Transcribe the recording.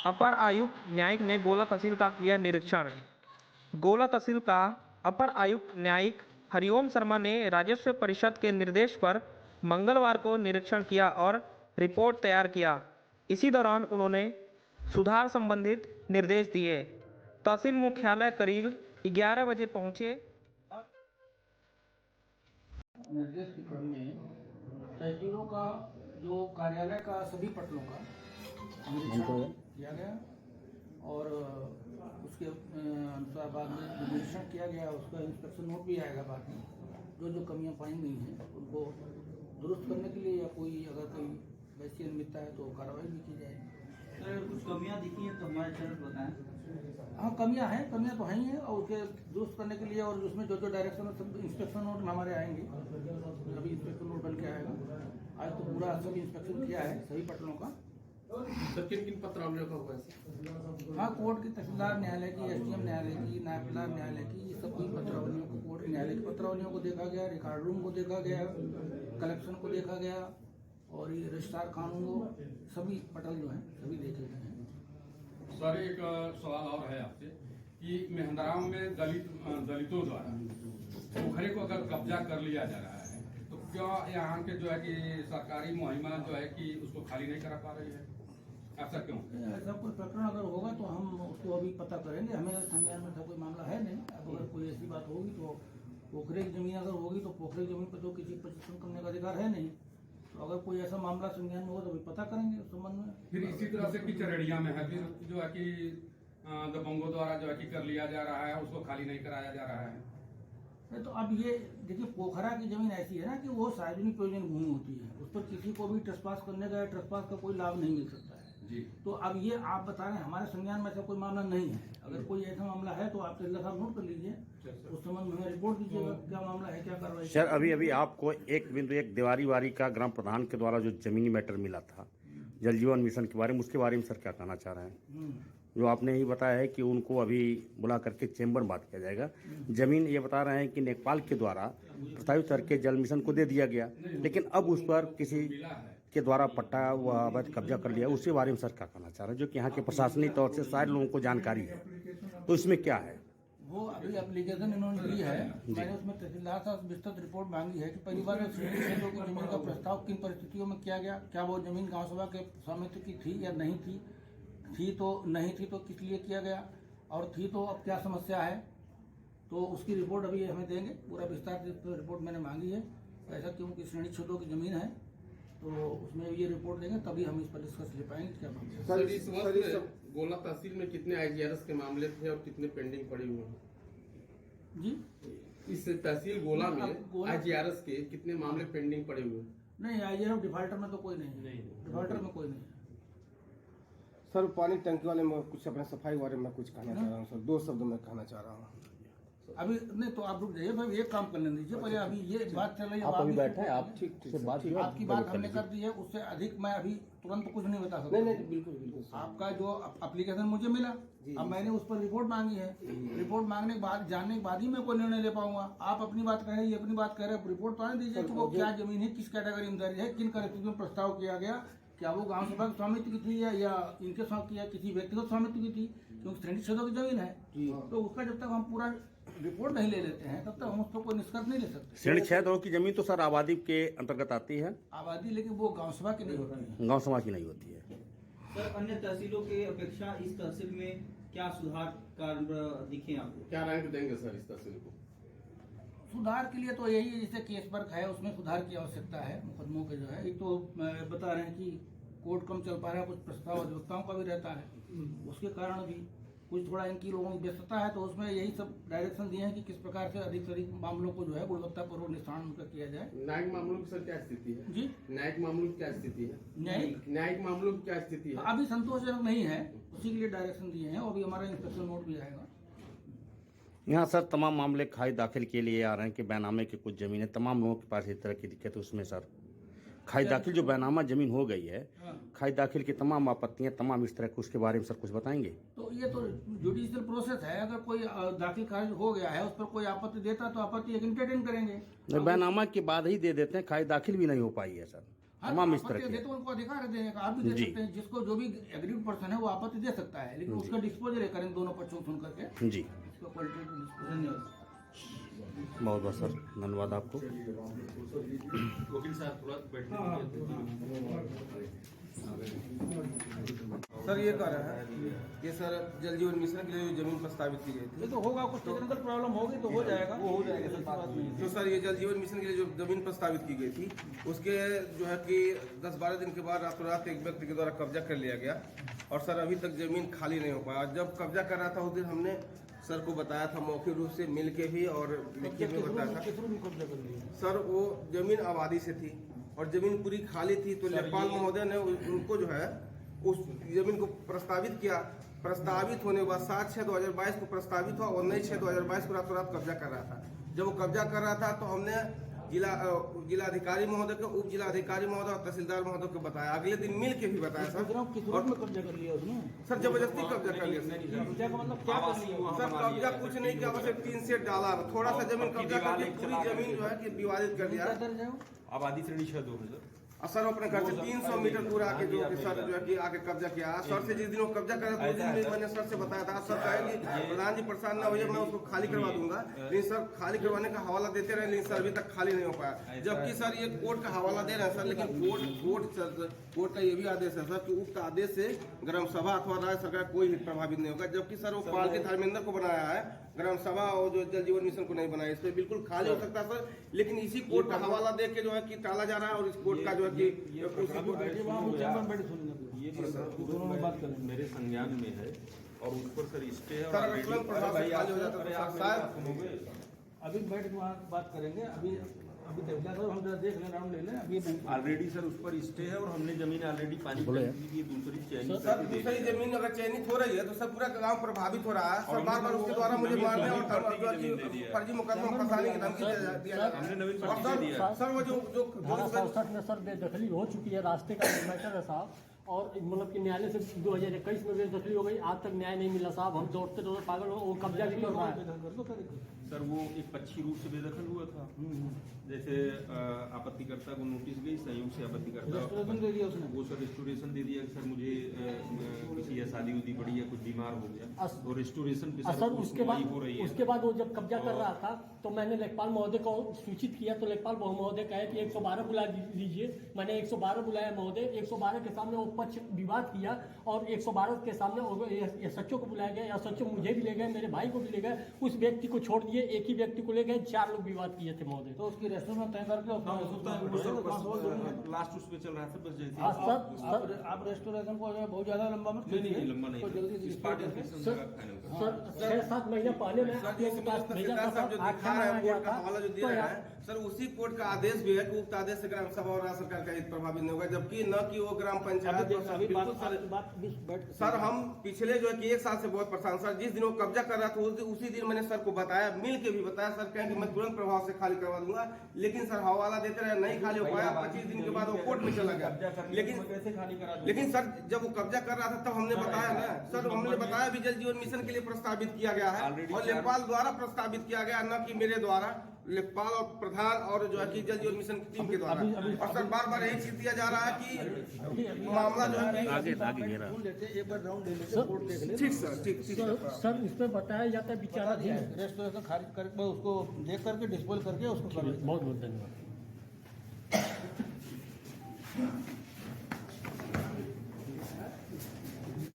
अपर आयुक्त न्यायिक ने गोला तहसील का किया निरीक्षण। गोला तहसील का अपर आयुक्त न्यायिक हरिओम शर्मा ने राजस्व परिषद के निर्देश पर मंगलवार को निरीक्षण किया और रिपोर्ट तैयार किया। इसी दौरान उन्होंने सुधार संबंधित निर्देश दिए। तहसील मुख्यालय करीब 11 बजे पहुंचे। निर्देश की क्रम में तहसीलों का जो कार्यालय का सभी पटलों का निरीक्षण किया गया और उसके अनुसार बाद में जो निरीक्षण किया गया उसका इंस्पेक्शन नोट भी आएगा बाद में। जो कमियां पाई गई हैं उनको दुरुस्त करने के लिए या कोई अगर कोई वैसी अनियमितता है तो कार्रवाई भी की जाएगी। अगर कुछ कमियां दिखी हैं तो हमारे चैनल बताएं। हाँ, कमियां तो हैं ही हैं और उसे दुरुस्त करने के लिए और उसमें जो डायरेक्शन सब इंस्पेक्शन नोट हमारे आएंगे। अभी इंस्पेक्शन नोट बन के आएगा। आज तो पूरा सब इंस्पेक्शन किया है सभी पटलों का। सर किन किन पत्रावलियों का हुआ है? हाँ, कोर्ट की, तहसीलदार न्यायालय की, एसडीएम न्यायालय की, नायबदार न्यायालय की, ये सब पत्रावलियों को, कोर्ट न्यायालय की पत्रावलियों को देखा गया, रिकॉर्ड रूम को देखा गया, कलेक्शन को देखा गया और ये रजिस्ट्रार कानून को सभी पटल जो हैं सभी देखे गए हैं। सर एक सवाल और है आपसे कि मेहंदराम में दलितों द्वारा पोखरे को अगर कब्जा कर लिया जा रहा है तो क्या यहाँ के जो है कि सरकारी मुहिमा जो है कि उसको खाली नहीं करा पा रही है? ऐसा क्यों? ऐसा कोई प्रकरण अगर होगा तो हम उसको अभी पता करेंगे। हमें संज्ञान में कोई मामला है नहीं। अब अगर कोई ऐसी बात होगी तो पोखरे की जमीन अगर होगी तो पोखरे की जमीन पर तो किसी प्रशिक्षण करने का अधिकार है नहीं। तो अगर कोई ऐसा मामला संज्ञान में होगा तो अभी पता करेंगे उस संबंध में। फिर इसी तरह से कि चरड़िया में है फिर जो है कि दबंगों द्वारा जो है कि कर लिया जा रहा है, उसको खाली नहीं कराया जा रहा है। तो अब ये देखिए, पोखरा की जमीन ऐसी है ना कि वो सार्वजनिक प्रयोजन भूमि होती है। उस पर किसी को भी ट्रेसपास करने का या ट्रेसपास का कोई लाभ नहीं मिल सकता है जी। तो अब ये आप बता रहे हैं हमारे संज्ञान में ऐसा कोई मामला नहीं है। अगर कोई ऐसा मामला है तो आप तहसीलदार साहब नोट कर लीजिए, उस संबंध में रिपोर्ट दीजिएगा क्या मामला है, क्या कार्रवाई। सर अभी आपको एक बिंदु एक दीवारी का ग्राम प्रधान के द्वारा जो जमीनी मैटर मिला था जल जीवन मिशन के बारे में, उसके बारे में सर क्या कहना चाह रहे हैं? जो आपने ही बताया है कि उनको अभी बुला करके चेंबर में बात किया जाएगा। जमीन ये बता रहे हैं कि नेपाल के द्वारा प्रस्तावित करके जल मिशन को दे दिया गया, लेकिन अब उस पर किसी के द्वारा पट्टा व अवैध कब्जा कर लिया। उसके बारे में सर क्या कहना चाह रहे हैं, जो कि यहाँ के प्रशासनिक तौर से सारे लोगों को जानकारी है, तो इसमें क्या है? वो अभी एप्लीकेशन इन्होंने ली है। मैंने उसमें तहसीलदार साहब विस्तृत रिपोर्ट मांगी है कि परिवार में क्षेत्रों की जमीन का प्रस्ताव किन परिस्थितियों में किया गया, क्या वो जमीन गांव सभा के स्वामित्व की थी या नहीं थी तो नहीं थी तो किस लिए किया गया, और थी तो अब क्या समस्या है। तो उसकी रिपोर्ट अभी हमें देंगे। पूरा विस्तार से रिपोर्ट मैंने मांगी है। ऐसा क्योंकि श्रेणी क्षेत्रों की जमीन है तो उसमें ये रिपोर्ट देंगे तभी हम इस पर डिस्कस ले पाएंगे क्या मामला। सर इस वक्त गोला तहसील में कितने आईजीआरएस के मामले थे और कितने पेंडिंग पड़े हुए हैं? जी, इस तहसील गोला में आईजीआरएस के कितने मामले पेंडिंग पड़े हुए हैं? नहीं, आईजीआरएस डिफाल्टर में तो कोई नहीं है। डिफाल्टर में कोई नहीं है। सर पानी टंकी वाले में कुछ अपने सफाई बारे में कुछ कहना चाह रहा हूँ सर, 2 शब्द में कहना चाह रहा हूँ। अभी नहीं तो आप रुक जाइए भाई, एक काम कर लेने दीजिए पहले। अभी ये बात चल रही है, आप अभी बैठे हैं, आप ठीक से बात आपकी बात हमने कर दी है। उससे अधिक मैं अभी तुरंत कुछ नहीं बता सकता। नहीं बिल्कुल आपका जो एप्लीकेशन मुझे मिला, अब मैंने उस पर रिपोर्ट मांगी है। रिपोर्ट मांगने के बाद, जानने के बाद ही मैं कोई निर्णय ले पाऊंगा। आप अपनी बात कह रहे हैं, ये अपनी बात कह रहे हैं, रिपोर्ट तो आने दीजिए कि वो क्या जमीन है, किस कैटेगरी में दर्ज है, किन परिस्थितियों में प्रस्ताव किया गया, क्या वो गांव सभा के स्वामित्व की थी या इनके स्वामित्व या किसी व्यक्तिगत स्वामित्व की थी, क्योंकि श्रेणी क्षेत्रों की जमीन है। तो उसका जब तक हम पूरा रिपोर्ट नहीं ले लेते हैं तब तक हम उस पर कोई निष्कर्ष नहीं ले सकते। श्रेणी क्षेत्रों की जमीन तो सर आबादी के अंतर्गत आती है। आबादी, लेकिन वो गांव सभा की नहीं होती है, गांव समाज की नहीं होती है। सर अन्य तहसीलों के अपेक्षा इस तहसील में क्या सुधार कार्य दिखे आपको? क्या रैंक देंगे सर इस तहसील को? सुधार के लिए तो यही है, जैसे केस वर्क है उसमें सुधार की आवश्यकता है। मुकदमों के जो है, एक तो बता रहे हैं कि कोर्ट कम चल पा रहा है, कुछ प्रस्ताव अधिवक्ताओं का भी रहता है, उसके कारण भी कुछ थोड़ा इनकी लोगों की व्यस्तता है। तो उसमें यही सब डायरेक्शन दिए हैं कि किस प्रकार से अधिक से अधिक मामलों को जो है गुणवत्तापूर्वक निस्तारण उनका किया जाए। न्यायिक मामलों की सर क्या स्थिति है? जी, न्यायिक मामलों की क्या स्थिति है? न्यायिक मामलों की क्या स्थिति है? अभी संतोषजनक नहीं है, उसी के लिए डायरेक्शन दिए हैं और अभी हमारा इंस्पेक्शन नोट भी आएगा। यहाँ सर तमाम मामले खाई दाखिल के लिए आ रहे हैं कि बैनामे की कुछ जमीन है, तमाम लोगों के पास इस तरह की दिक्कत है। उसमें सर खाई दाखिल जो बैनामा जमीन हो गई है, खाई दाखिल की तमाम आपत्तियां, तमाम इस तरह के, उसके बारे में सर कुछ बताएंगे? तो ये तो जुडिशियल प्रोसेस है। अगर कोई दाखिल खारिज हो गया है, उस पर कोई आपत्ति देता तो आपत्ति एंटरटेन करेंगे। बैनामा के बाद ही दे देते हैं, खाई दाखिल भी नहीं हो पाई है सर। तमाम इस तरह आपत्ति के। देते उनको अधिकार है देने का, आप भी दे जी। सकते हैं। जिसको जो भी एग्रीड पर्सन है वो आपत्ति दे सकता है, लेकिन उसका डिस्पोजल करें दोनों पक्षों को सुन करके जी, उसका क्वालिटेटिव डिस्पोजल। धन्यवाद। बहुत बहुत सर धन्यवाद आपको। वकील साहब थोड़ा सर ये कह रहा है कि सर जल जीवन मिशन के लिए जो जमीन प्रस्तावित की गई थी, ये तो होगा, कुछ टेक्निकल प्रॉब्लम होगी तो हो जाएगा, वो हो जाएगा, सर बात नहीं है। तो सर ये जल जीवन मिशन के लिए जो जमीन प्रस्तावित की गई थी उसके जो है कि 10-12 दिन के बाद रातों रात एक व्यक्ति के द्वारा कब्जा कर लिया गया और सर अभी तक जमीन खाली नहीं हो पाया। जब कब्जा कर रहा था उस दिन हमने सर को बताया था, मौखिक रूप से मिल के भी और लिखित में बताया था। किस रूप में कब्जा कर लिया? सर वो जमीन आबादी से थी और जमीन पूरी खाली थी, तो लेखपाल महोदय ने उनको जो है उस जमीन को प्रस्तावित किया। प्रस्तावित होने के बाद 7/6/2022 को प्रस्तावित हुआ और 9/6/2022 को रातों रात कब्जा कर रहा था। जब वो कब्जा कर रहा था तो हमने जिलाधिकारी महोदय को, उप जिलाधिकारी महोदय और तहसीलदार महोदय को बताया। अगले दिन मिल के भी बताया सर। किस रूप में कब्जा कर लिया उसने? सर जबरदस्ती कब्जा कर लिया सर। कब्जा का मतलब क्या कर लिया? सर कब्जा कुछ नहीं किया, बस एक टीन सेट डाला, थोड़ा सा जमीन कब्जा करके पूरी जमीन जो है कि विवादित कर दिया। आबादी श्रेणी 6 2 है और सर अपने घर से 300 मीटर दूर आके जो कि सर जो है कि आके कब्जा किया। सर से जिस दिन वो कब्जा करा था उस दिन भी मैंने सर से बताया था। सर कहे कि प्रधान जी परेशान ना होइए, मैं उसको खाली करवा दूंगा, लेकिन सर खाली करवाने का हवाला देते रहे, लेकिन सर अभी तक खाली नहीं हो पाया। जबकि सर ये कोर्ट का हवाला दे रहे हैं सर, लेकिन कोर्ट का ये भी आदेश है सर कि उक्त आदेश से ग्राम सभा अथवा राज्य सरकार कोई भी प्रभावित नहीं होगा। जबकि सर वो पाल के धर्मेंद्र को बनाया है, ग्राम सभा और जो जल जीवन मिशन को नहीं बनाया। इस पर बिल्कुल खाली हो सकता है सर, लेकिन इसी कोर्ट का हवाला दे के जो है कि टाला जा रहा है और इस कोर्ट का जो है कि ये दोनों में बात करें मेरे संज्ञान में है और उस पर सर स्टे है और सर already- तुरंत प्रभाव से खाली हो जाता है आप शायद। हो गए। अभी बैठ के वहाँ बात करेंगे। अभी देखना सर, हम जरा देख लें, राउंड ले लें। अभी ऑलरेडी सर उस पर स्टे है और हमने जमीन ऑलरेडी पानी बोलो टंकी की दूसरी चयनित सर करके दे दूसरी जमीन अगर चयनित हो रही है तो सर पूरा गांव प्रभावित हो रहा है। सर बार बार उसके द्वारा मुझे मारने और फर्जी मुकदमा फंसाने की धमकी दिया जा हमने नवीन और पट्टी दे दिया है। सर वो जो धारा 67 में सर बेदखली हो चुकी है, रास्ते का मैटर है साहब, और मतलब कि न्यायालय से 2021 में बेदखली हो गई, आज तक न्याय नहीं मिला साहब। हम दौड़ते दौड़ते पागल हो, वो कब्जा भी कर रहा है। सर वो एक पक्षी रूप से बेदखल हुआ था, जैसे आपत्तिकर्ता को नोटिस गई, संयोग से आपत्तिकर्ता दे दिया उसने। वो सर रेस्टोरेशन दे दिया कि सर मुझे किसी या शादी उदी पड़ी या कुछ बीमार हो गया तो रेस्टोरेशन पे सर उसके बाद हो रही है। उसके बाद वो जब कब्जा कर रहा था तो मैंने लेखपाल महोदय को सूचित किया, तो लेखपाल महोदय कहे कि 112 बुला लीजिए। मैंने 112 बुलाया महोदय, 112 के सामने वो पक्ष विवाद किया और 112 के सामने एसएचओ को बुलाया गया। एसएचओ मुझे भी ले गए, मेरे भाई को भी ले गए, उस व्यक्ति को छोड़ दिए, एक ही व्यक्ति को ले गए, 4 लोग विवाद किए थे महोदय। तो उसकी रेस्टोरेंट तय करके लास्ट उस पे चल रहा था बस जैसे हाँ सर, आप रेस्टोरेशन को बहुत ज्यादा लंबा मत नहीं लंबा नहीं तो जल्दी इस पार्ट ऑफ सर 6-7 महीने पहले मैं आप लोगों के पास भेजा था साहब जो सर, दिखा रहे हैं कोर्ट का हवाला जो दे रहे हैं सर, उसी कोर्ट का आदेश भी है कि उक्त आदेश से ग्राम सभा और राज्य सरकार का हित प्रभावित नहीं होगा, जबकि न कि वो ग्राम पंचायत और सर बिल्कुल सर हम पिछले जो है कि 1 साल से बहुत परेशान सर। जिस दिन वो कब्जा कर रहा था उसी दिन मैंने सर को बताया, मिल के भी बताया। सर कहें कि मैं तुरंत प्रभाव से खाली करवा दूंगा, लेकिन सर हवाला देते रहे, नहीं खाली हो पाया। 25 दिन के बाद वो कोर्ट में चला गया। लेकिन सर जब वो कब्जा कर रहा था तब हमने बताया ना सर, हमने बताया भी जल जीवन मिशन के लिए प्रस्तावित किया गया है और लेखपाल द्वारा प्रस्तावित किया गया, न कि मेरे द्वारा, लेखपाल और प्रधान और जो है कि जल जीवन मिशन की टीम के द्वारा। और सर बार बार यही चीज दिया जा रहा है कि मामला जो है आगे ये रहा। एक बार राउंड ले लेते, कोर्ट देख ले। ठीक सर, ठीक ठीक सर इस पर बताया जाता है विचाराधीन है। रेस्टोरेशन खारिज करके उसको देख करके डिस्पोज करके उसको कर बहुत बहुत धन्यवाद।